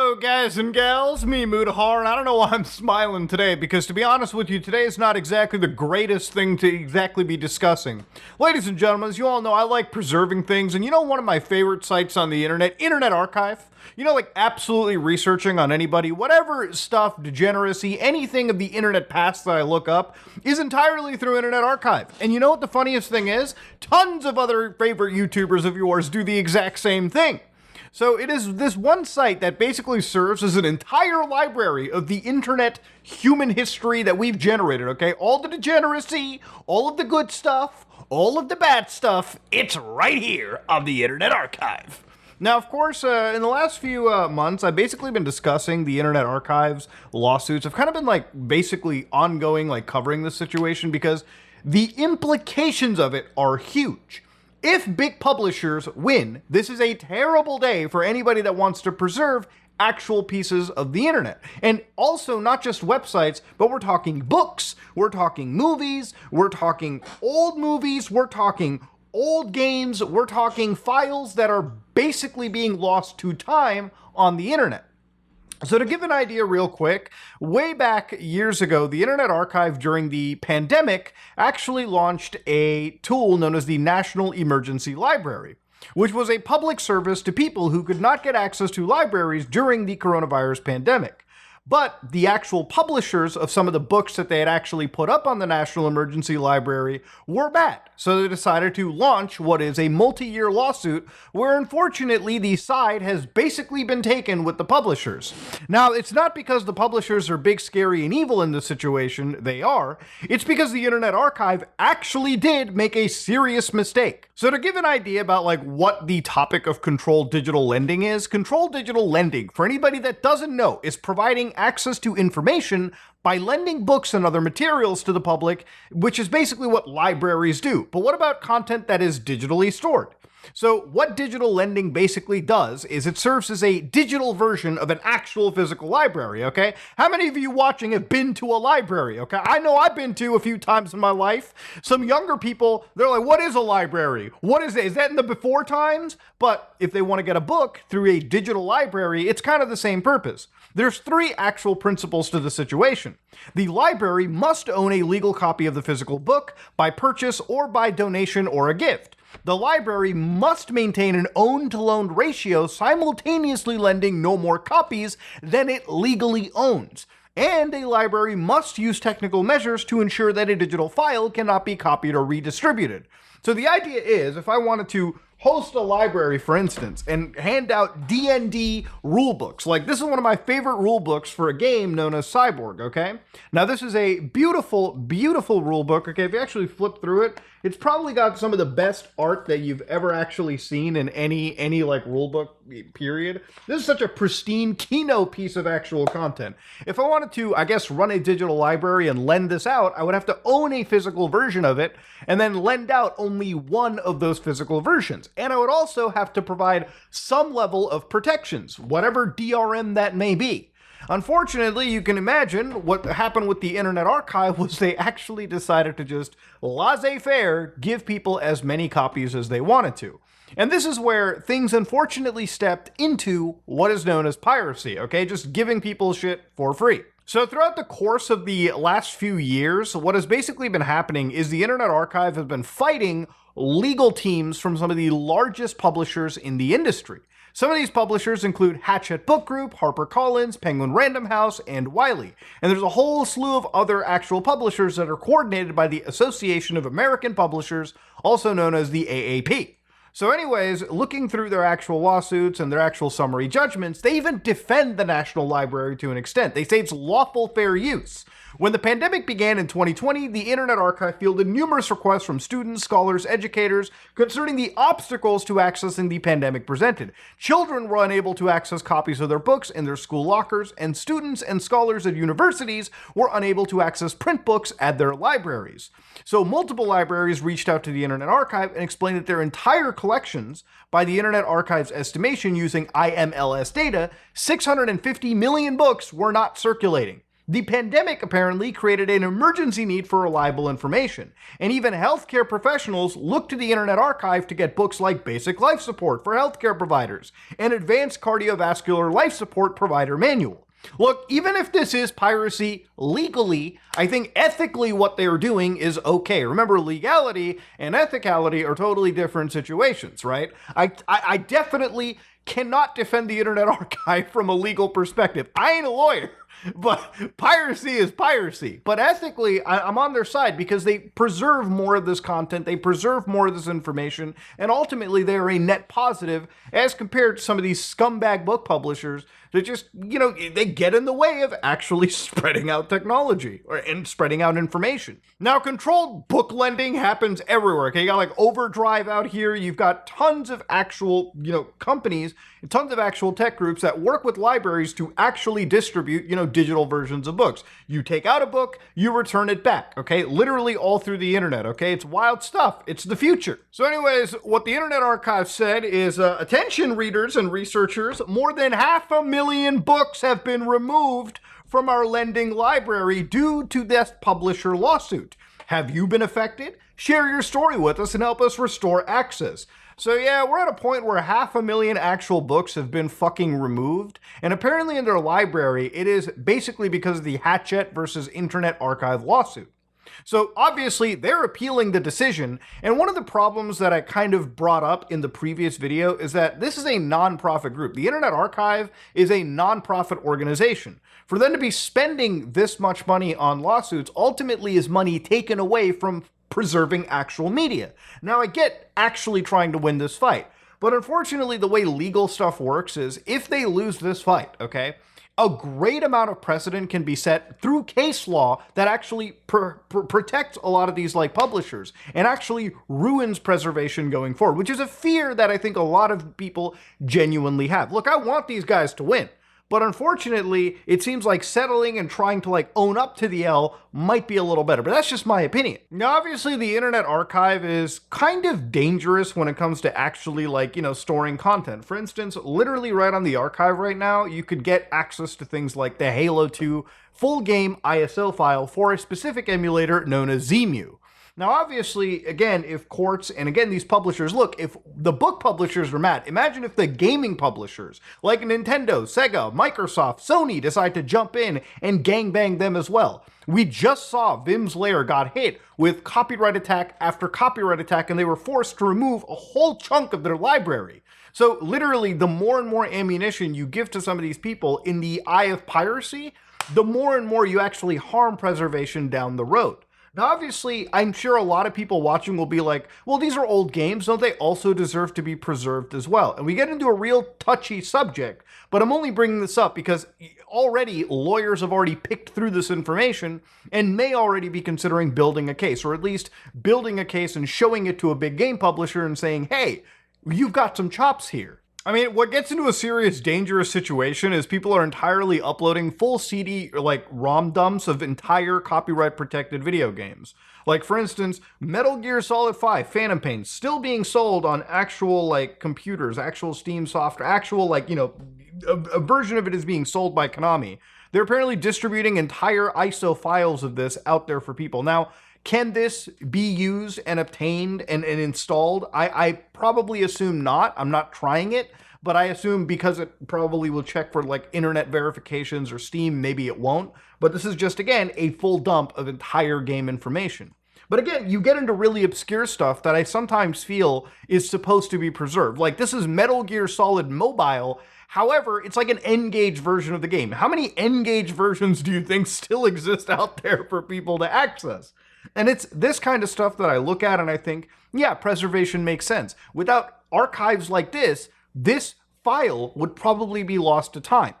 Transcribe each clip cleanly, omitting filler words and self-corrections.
Hello guys and gals, me Mudahar, and I don't know why I'm smiling today, because to be honest with you, today is not exactly the greatest thing to exactly be discussing. Ladies and gentlemen, as you all know, I like preserving things, and you know one of my favorite sites on the internet, Internet Archive? You know, like absolutely researching on anybody, whatever stuff, degeneracy, anything of the internet past that I look up is entirely through Internet Archive. And you know what the funniest thing is? Tons of other favorite YouTubers of yours do the exact same thing. So it is this one site that basically serves as an entire library of the internet human history that we've generated, okay? All the degeneracy, all of the good stuff, all of the bad stuff, it's right here on the Internet Archive. Now, of course, in the last few months, I've basically been discussing the Internet Archive's lawsuits. I've kind of been basically ongoing, covering the situation because the implications of it are huge. If big publishers win, this is a terrible day for anybody that wants to preserve actual pieces of the internet. And also not just websites, but we're talking books, we're talking movies, we're talking old movies, we're talking old games, we're talking files that are basically being lost to time on the internet. So to give an idea real quick, way back years ago, the Internet Archive during the pandemic actually launched a tool known as the National Emergency Library, which was a public service to people who could not get access to libraries during the coronavirus pandemic. But the actual publishers of some of the books that they had actually put up on the National Emergency Library were bad. So they decided to launch what is a multi-year lawsuit where unfortunately the side has basically been taken with the publishers. Now, it's not because the publishers are big, scary, and evil in this situation. They are. It's because the Internet Archive actually did make a serious mistake. So to give an idea about what the topic of controlled digital lending is, controlled digital lending, for anybody that doesn't know, is providing access to information by lending books and other materials to the public, which is basically what libraries do. But what about content that is digitally stored? So what digital lending basically does is it serves as a digital version of an actual physical library, okay? How many of you watching have been to a library, okay? I know I've been to a few times in my life. Some younger people, they're like, what is a library? What is it? Is that in the before times? But if they want to get a book through a digital library, it's kind of the same purpose. There's three actual principles to the situation. The library must own a legal copy of the physical book by purchase or by donation or a gift. The library must maintain an own-to-loan ratio, simultaneously lending no more copies than it legally owns. And a library must use technical measures to ensure that a digital file cannot be copied or redistributed. So the idea is, if I wanted to host a library, for instance, and hand out D&D rule books. This is one of my favorite rule books for a game known as Cyborg, okay? Now, this is a beautiful, beautiful rule book, okay? If you actually flip through it, it's probably got some of the best art that you've ever actually seen in any rule book, period. This is such a pristine Kino piece of actual content. If I wanted to, run a digital library and lend this out, I would have to own a physical version of it and then lend out only one of those physical versions. And I would also have to provide some level of protections, whatever DRM that may be. Unfortunately, you can imagine what happened with the Internet Archive was they actually decided to just laissez-faire give people as many copies as they wanted to. And this is where things unfortunately stepped into what is known as piracy, okay? Just giving people shit for free. So throughout the course of the last few years, what has basically been happening is the Internet Archive has been fighting legal teams from some of the largest publishers in the industry. Some of these publishers include Hachette Book Group, HarperCollins, Penguin Random House, and Wiley. And there's a whole slew of other actual publishers that are coordinated by the Association of American Publishers, also known as the AAP. So anyways, looking through their actual lawsuits and their actual summary judgments, they even defend the National Library to an extent. They say it's lawful fair use. When the pandemic began in 2020, the Internet Archive fielded numerous requests from students, scholars, educators concerning the obstacles to accessing the pandemic presented. Children were unable to access copies of their books in their school lockers, and students and scholars at universities were unable to access print books at their libraries. So multiple libraries reached out to the Internet Archive and explained that their entire collections, by the Internet Archive's estimation using IMLS data, 650 million books were not circulating. The pandemic apparently created an emergency need for reliable information, and even healthcare professionals look to the Internet Archive to get books like Basic Life Support for Healthcare Providers and Advanced Cardiovascular Life Support Provider Manual. Look, even if this is piracy legally, I think ethically what they're doing is okay. Remember, legality and ethicality are totally different situations, right? I definitely cannot defend the Internet Archive from a legal perspective. I ain't a lawyer. But piracy is piracy. But ethically, I'm on their side because they preserve more of this content, they preserve more of this information, and ultimately they are a net positive as compared to some of these scumbag book publishers that just, they get in the way of actually spreading out technology and spreading out information. Now, controlled book lending happens everywhere. Okay, you got like Overdrive out here. You've got tons of actual, companies, tons of actual tech groups that work with libraries to actually distribute, digital versions of books. You take out a book, you return it back. Okay, literally all through the internet. Okay, it's wild stuff. It's the future. So, anyways, what the Internet Archive said is, attention readers and researchers, more than 500,000 books have been removed from our lending library due to this publisher lawsuit. Have you been affected? Share your story with us and help us restore access. So yeah, we're at a point where 500,000 actual books have been fucking removed, and apparently in their library, it is basically because of the Hachette versus Internet Archive lawsuit. So obviously they're appealing the decision, and one of the problems that I kind of brought up in the previous video is that this is a non-profit group. The Internet Archive is a non-profit organization. For them to be spending this much money on lawsuits ultimately is money taken away from preserving actual media. Now, I get actually trying to win this fight, but unfortunately the way legal stuff works is if they lose this fight, okay, a great amount of precedent can be set through case law that actually protects a lot of these like publishers and actually ruins preservation going forward, which is a fear that I think a lot of people genuinely have. Look, I want these guys to win. But unfortunately, it seems like settling and trying to like own up to the L might be a little better, but that's just my opinion. Now, obviously the Internet Archive is kind of dangerous when it comes to actually like, storing content. For instance, literally right on the archive right now, you could get access to things like the Halo 2 full game ISO file for a specific emulator known as Zemu. Now, obviously, again, if courts and again, these publishers, look, if the book publishers are mad, imagine if the gaming publishers like Nintendo, Sega, Microsoft, Sony decide to jump in and gangbang them as well. We just saw Vim's Lair got hit with copyright attack after copyright attack, and they were forced to remove a whole chunk of their library. So literally, the more and more ammunition you give to some of these people in the eye of piracy, the more and more you actually harm preservation down the road. Now, obviously, I'm sure a lot of people watching will be like, well, these are old games. Don't they also deserve to be preserved as well? And we get into a real touchy subject, but I'm only bringing this up because already lawyers have already picked through this information and may already be considering building a case, or at least building a case and showing it to a big game publisher and saying, hey, you've got some chops here. I mean, what gets into a serious, dangerous situation is people are entirely uploading full CD or like ROM dumps of entire copyright-protected video games. Like, for instance, Metal Gear Solid 5 Phantom Pain still being sold on actual like computers, actual Steam software, actual like, a version of it is being sold by Konami. They're apparently distributing entire ISO files of this out there for people. Now, can this be used and obtained and installed? I probably assume not. I'm not trying it, but I assume because it probably will check for like internet verifications or Steam, maybe it won't. But this is just, again, a full dump of entire game information. But again, you get into really obscure stuff that I sometimes feel is supposed to be preserved. Like, this is Metal Gear Solid Mobile. However, it's like an N-Gage version of the game. How many N-Gage versions do you think still exist out there for people to access? And it's this kind of stuff that I look at and I think, yeah, preservation makes sense. Without archives like this file would probably be lost to time.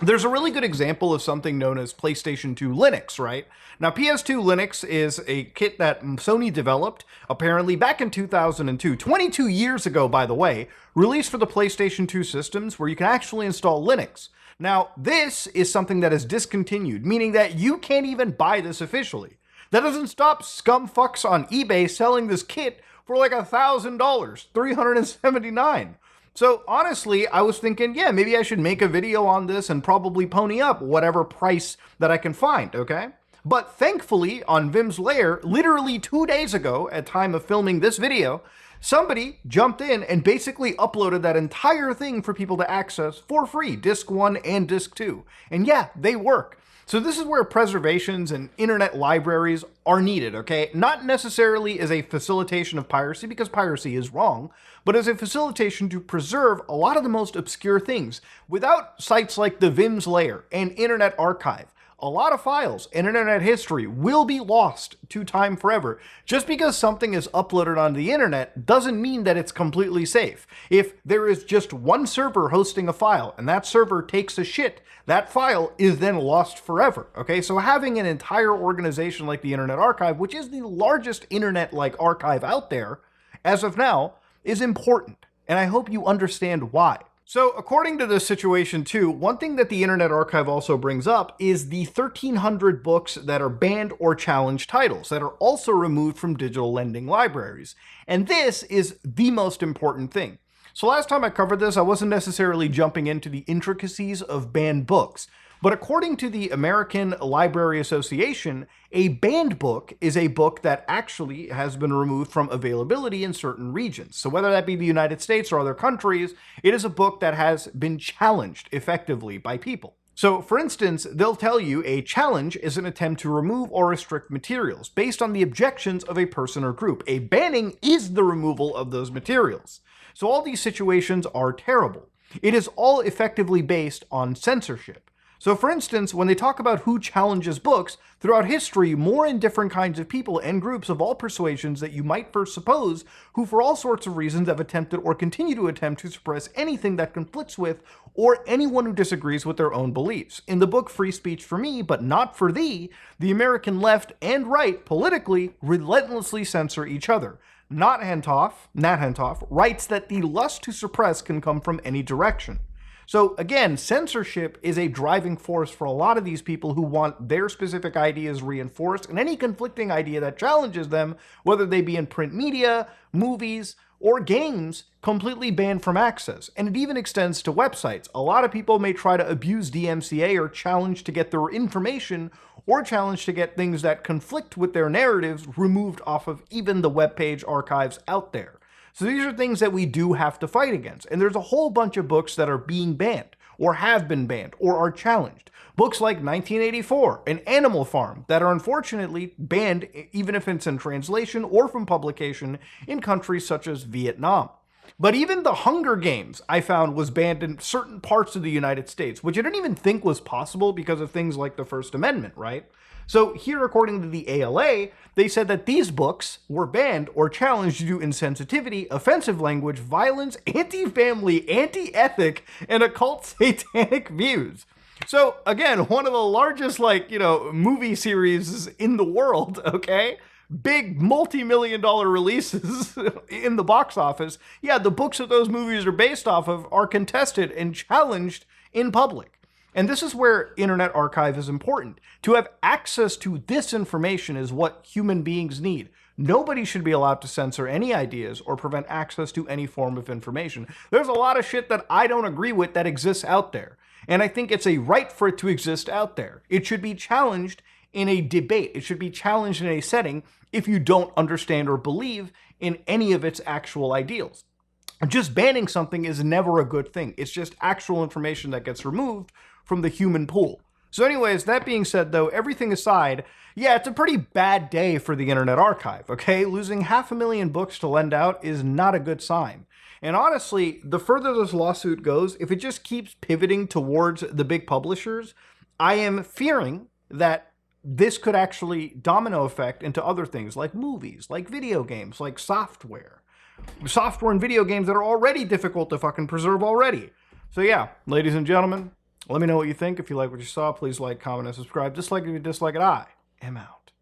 There's a really good example of something known as PlayStation 2 Linux, right? Now, PS2 Linux is a kit that Sony developed, apparently back in 2002, 22 years ago, by the way, released for the PlayStation 2 systems where you can actually install Linux. Now, this is something that is discontinued, meaning that you can't even buy this officially. That doesn't stop scum fucks on eBay selling this kit for like $1,000, $379. So honestly, I was thinking, yeah, maybe I should make a video on this and probably pony up whatever price that I can find, okay? But thankfully, on Vim's Lair, literally 2 days ago, at time of filming this video, somebody jumped in and basically uploaded that entire thing for people to access for free, Disc 1 and Disc 2. And yeah, they work. So this is where preservations and internet libraries are needed, okay? Not necessarily as a facilitation of piracy, because piracy is wrong, but as a facilitation to preserve a lot of the most obscure things. Without sites like the Vim's Lair and Internet Archive, a lot of files and internet history will be lost to time forever. Just because something is uploaded onto the internet doesn't mean that it's completely safe. If there is just one server hosting a file and that server takes a shit, that file is then lost forever, okay? So having an entire organization like the Internet Archive, which is the largest internet-like archive out there, as of now, is important. And I hope you understand why. So according to this situation too, one thing that the Internet Archive also brings up is the 1,300 books that are banned or challenged titles that are also removed from digital lending libraries. And this is the most important thing. So last time I covered this, I wasn't necessarily jumping into the intricacies of banned books. But according to the American Library Association, a banned book is a book that actually has been removed from availability in certain regions. So whether that be the United States or other countries, it is a book that has been challenged effectively by people. So for instance, they'll tell you a challenge is an attempt to remove or restrict materials based on the objections of a person or group. A banning is the removal of those materials. So all these situations are terrible. It is all effectively based on censorship. So for instance, when they talk about who challenges books, throughout history, more and different kinds of people and groups of all persuasions that you might first suppose, who for all sorts of reasons have attempted or continue to attempt to suppress anything that conflicts with or anyone who disagrees with their own beliefs. In the book Free Speech for Me, but Not for Thee, the American left and right politically relentlessly censor each other. Nat Hentoff writes that the lust to suppress can come from any direction. So again, censorship is a driving force for a lot of these people who want their specific ideas reinforced, and any conflicting idea that challenges them, whether they be in print media, movies, or games, completely banned from access. And it even extends to websites. A lot of people may try to abuse DMCA or challenge to get their information, or challenge to get things that conflict with their narratives removed off of even the webpage archives out there. So these are things that we do have to fight against. And there's a whole bunch of books that are being banned, or have been banned, or are challenged. Books like 1984 and Animal Farm that are unfortunately banned, even if it's in translation or from publication in countries such as Vietnam. But even The Hunger Games, I found, was banned in certain parts of the United States, which I didn't even think was possible because of things like the First Amendment, right? So here, according to the ALA, they said that these books were banned or challenged due to insensitivity, offensive language, violence, anti-family, anti-ethic, and occult satanic views. So again, one of the largest, movie series in the world, okay? Big multi-million-dollar releases in the box office. Yeah, the books that those movies are based off of are contested and challenged in public. And this is where Internet Archive is important. To have access to this information is what human beings need. Nobody should be allowed to censor any ideas or prevent access to any form of information. There's a lot of shit that I don't agree with that exists out there. And I think it's a right for it to exist out there. It should be challenged in a debate. It should be challenged in a setting if you don't understand or believe in any of its actual ideals. Just banning something is never a good thing. It's just actual information that gets removed from the human pool. So anyways, that being said though, everything aside, yeah, it's a pretty bad day for the Internet Archive, okay? Losing 500,000 books to lend out is not a good sign. And honestly, the further this lawsuit goes, if it just keeps pivoting towards the big publishers, I am fearing that this could actually domino effect into other things like movies, like video games, like software. Software and video games that are already difficult to fucking preserve already. So yeah, ladies and gentlemen, let me know what you think. If you like what you saw, please like, comment, and subscribe. Dislike it if you dislike it. I am out.